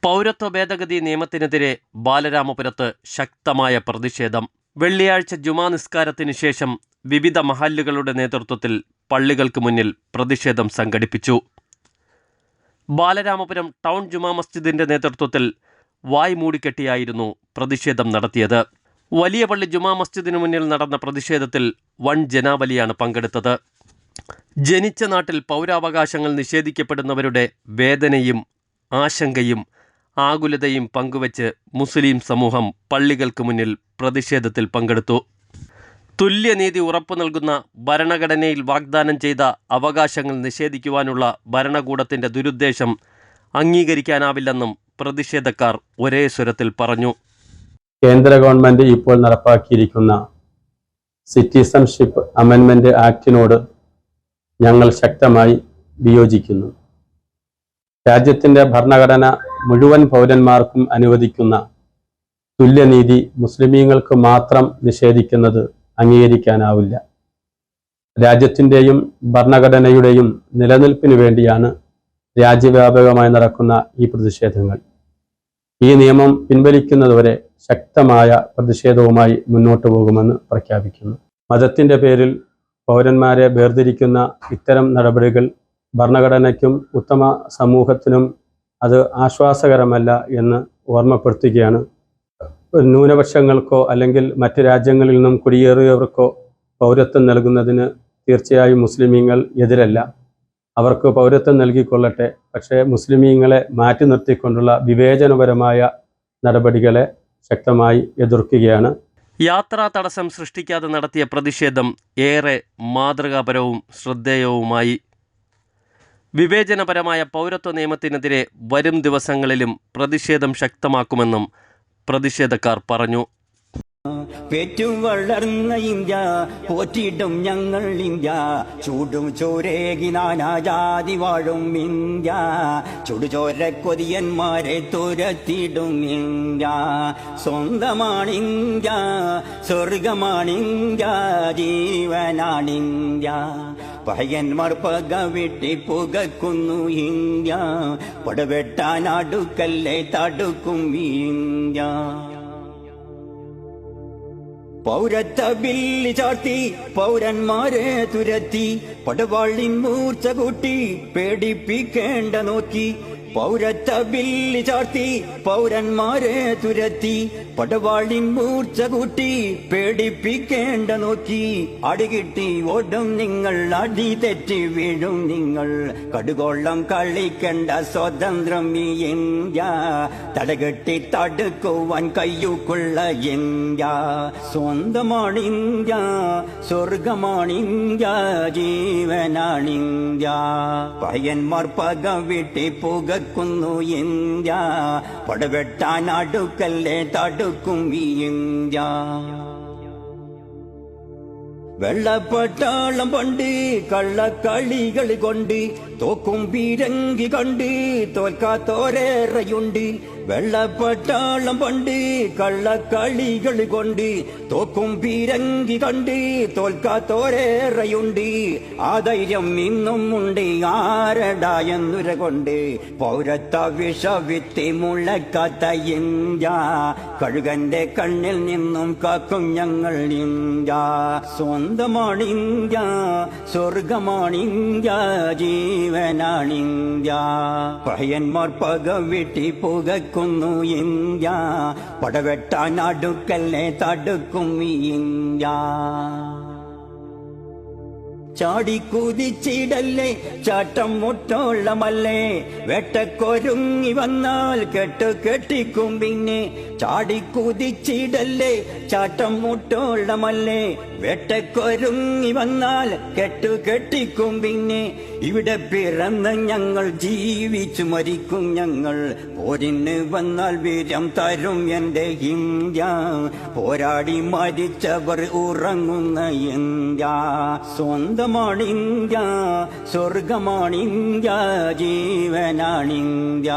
പൗരത്വ ഭേദഗതി നിയമത്തിനെതിരെ ബാലരാമപുരത്ത് ശക്തമായ പ്രതിഷേധം. വെള്ളിയാഴ്ച ജുമാ നിസ്കാരത്തിന് ശേഷം വിവിധ മഹല്ലുകളുടെ നേതൃത്വത്തിൽ പള്ളികൾക്ക് മുന്നിൽ പ്രതിഷേധം സംഘടിപ്പിച്ചു. ബാലരാമപുരം ടൗൺ ജുമാ മസ്ജിദിന്റെ നേതൃത്വത്തിൽ വായ് മൂടിക്കെട്ടിയായിരുന്നു പ്രതിഷേധം നടത്തിയത്. വലിയ പള്ളി ജുമാ മസ്ജിദിനു മുന്നിൽ നടന്ന പ്രതിഷേധത്തിൽ വൻ ജനാവലിയാണ് പങ്കെടുത്തത്. ജനിച്ച നാട്ടിൽ പൗരാവകാശങ്ങൾ നിഷേധിക്കപ്പെടുന്നവരുടെ വേദനയും ആശങ്കയും ആകുലതയും പങ്കുവച്ച് മുസ്ലിം സമൂഹം പള്ളികൾക്ക് മുന്നിൽ പ്രതിഷേധത്തിൽ പങ്കെടുത്തു. തുല്യനീതി ഉറപ്പു നൽകുന്ന ഭരണഘടനയിൽ വാഗ്ദാനം ചെയ്ത അവകാശങ്ങൾ നിഷേധിക്കുവാനുള്ള ഭരണകൂടത്തിൻ്റെ ദുരുദ്ദേശം അംഗീകരിക്കാനാവില്ലെന്നും പ്രതിഷേധക്കാർ ഒരേ സ്വരത്തിൽ പറഞ്ഞു. കേന്ദ്ര ഗവൺമെൻറ് ഇപ്പോൾ നടപ്പാക്കിയിരിക്കുന്ന സിറ്റിസൺഷിപ്പ് അമെൻമെൻറ്റ് ആക്ടിനോട് ഞങ്ങൾ ശക്തമായി വിയോജിക്കുന്നു. രാജ്യത്തിൻ്റെ ഭരണഘടന മുഴുവൻ പൗരന്മാർക്കും അനുവദിക്കുന്ന തുല്യനീതി മുസ്ലിമീങ്ങൾക്ക് മാത്രം നിഷേധിക്കുന്നത് അംഗീകരിക്കാനാവില്ല. രാജ്യത്തിൻ്റെയും ഭരണഘടനയുടെയും നിലനിൽപ്പിനു വേണ്ടിയാണ് രാജ്യവ്യാപകമായി നടക്കുന്ന ഈ പ്രതിഷേധങ്ങൾ. ഈ നിയമം പിൻവലിക്കുന്നതുവരെ ശക്തമായ പ്രതിഷേധവുമായി മുന്നോട്ട് പോകുമെന്ന് പ്രഖ്യാപിക്കുന്നു. മതത്തിൻ്റെ പേരിൽ പൗരന്മാരെ വേർതിരിക്കുന്ന ഇത്തരം നടപടികൾ ഭരണഘടനയ്ക്കും ഉത്തമ സമൂഹത്തിനും അത് ആശ്വാസകരമല്ല എന്ന് ഓർമ്മപ്പെടുത്തുകയാണ്. ന്യൂനപക്ഷങ്ങൾക്കോ അല്ലെങ്കിൽ മറ്റ് രാജ്യങ്ങളിൽ നിന്നും കുടിയേറിയവർക്കോ പൗരത്വം നൽകുന്നതിന് തീർച്ചയായും മുസ്ലിമീങ്ങൾ എതിരല്ല. അവർക്ക് പൗരത്വം നൽകിക്കൊള്ളട്ടെ. പക്ഷേ മുസ്ലിമീങ്ങളെ മാറ്റി നിർത്തിക്കൊണ്ടുള്ള വിവേചനപരമായ നടപടികളെ ശക്തമായി എതിർക്കുകയാണ്. യാത്രാ തടസ്സം സൃഷ്ടിക്കാതെ നടത്തിയ പ്രതിഷേധം ഏറെ മാതൃകാപരവും ശ്രദ്ധേയവുമായി. വിവേചനപരമായ പൗരത്വ നിയമത്തിനെതിരെ വരും ദിവസങ്ങളിലും പ്രതിഷേധം ശക്തമാക്കുമെന്നും പ്രതിഷേധക്കാർ പറഞ്ഞു. പെറ്റു വളർന്ന ഇന്ത്യ പോറ്റിടും ഞങ്ങൾ ഇന്ത്യ, ചൂടും ചോരേകി നാനാജാതി വാഴും ഇന്ത്യ, ചുടുചോര കൊതിയന്മാരെ തുരത്തിടും ഇന്ത്യ. സ്വന്തമാണിന്ത്യ, സ്വർഗമാണിന്ത്യ, ജീവനാണിന്ത്യ. പയ്യന്മാർ പക വെട്ടി പുകക്കുന്നു ഇന്ത്യ, പടവെട്ടാനടുക്കല്ലേ തടുക്കും ഇന്ത്യ. പൗരത്വ ബില്ല് ചാർത്തി പൗരന്മാരെ തുരത്തി, പടവാളിൻ മൂർച്ച കൂട്ടി പേടിപ്പിക്കേണ്ട നോക്കി. പൗരത്വ ബില്ല് ചാർത്തി പൗരന്മാരെ തുരത്തി, പടവാളിൻ മൂർച്ച കൂട്ടി പേടിപ്പിക്കേണ്ട നോക്കി. അടികിട്ടി ഓടും നിങ്ങൾ, അടി തെറ്റി വീഴും നിങ്ങൾ, കടുകോളം കളിക്കേണ്ട സ്വതന്ത്രം ഈ ഇന്ത്യ, തടകെട്ടി തടുക്കുവാൻ കയ്യുക്കുള്ള ഇന്ത്യ. സ്വന്തമാണ് ഇന്ത്യ, സ്വർഗമാണിന്ത്യ, ജീവനാണിന്ത്യ. പയ്യന്മാർ പക വിട്ടി പുകക്കുന്നു ഇന്ത്യ, പടവെട്ടാൻ അടുക്കല്ലേ തടുക്കും ഈ ഇന്ത്യ. വെള്ളപ്പട്ടാളം പണ്ട് കള്ളക്കളികൾ കൊണ്ട് തോക്കും പീരങ്കി കണ്ട് തോൽക്കാത്തോരേറെയുണ്ട്. വെള്ളപ്പട്ടാളം പണ്ട് കള്ളക്കളികൾ കൊണ്ട് തോക്കും പീരങ്കി കണ്ട് തോൽക്കാത്തോരേറെയുണ്ട്. ആ ധൈര്യം ഇന്നും ഉണ്ട് ആരടാ എന്നുര കൊണ്ട്. പൗരത്വ വിഷവിത്തി മുളക്കാത്ത ഇന്ത്യ, കഴുകന്റെ കണ്ണിൽ നിന്നും കാക്കും ഞങ്ങൾ ഇന്ത്യ. സ്വന്തമാണ് ഇന്ത്യ, സ്വർഗമാണിന്ത്യ, ജീവനാണിന്ത്യ. പയ്യന്മാർ പക വെട്ടി പുകക്കുന്നു ഇന്ത്യ, പടവെട്ടാൻ അടുക്കല്ലേ തടുക്കും ഈ ഇന്ത്യ. ചാടിക്കുതിച്ചിടല്ലേ ചാട്ടം മുട്ടോളമല്ലേ, വെട്ടക്കൊരുങ്ങി വന്നാൽ കെട്ടിക്കും പിന്നെ. ചാടിക്കുതിച്ചിടല്ലേ ചാട്ടം മുട്ടോളമല്ലേ, വെട്ടക്കൊരുങ്ങി വന്നാൽ കെട്ടിക്കും പിന്നെ. ഇവിടെ പിറന്ന് ഞങ്ങൾ ജീവിച്ചു മരിക്കും ഞങ്ങൾ, പോരിന് വന്നാൽ വീര്യം തരും എന്റെ ഇന്ത്യ, പോരാടി മരിച്ചവർ ഉറങ്ങുന്ന ഇന്ത്യ. സ്വന്തമാണ് ഇന്ത്യ, സ്വർഗമാണിന്ത്യ, ജീവനാണിന്ത്യ.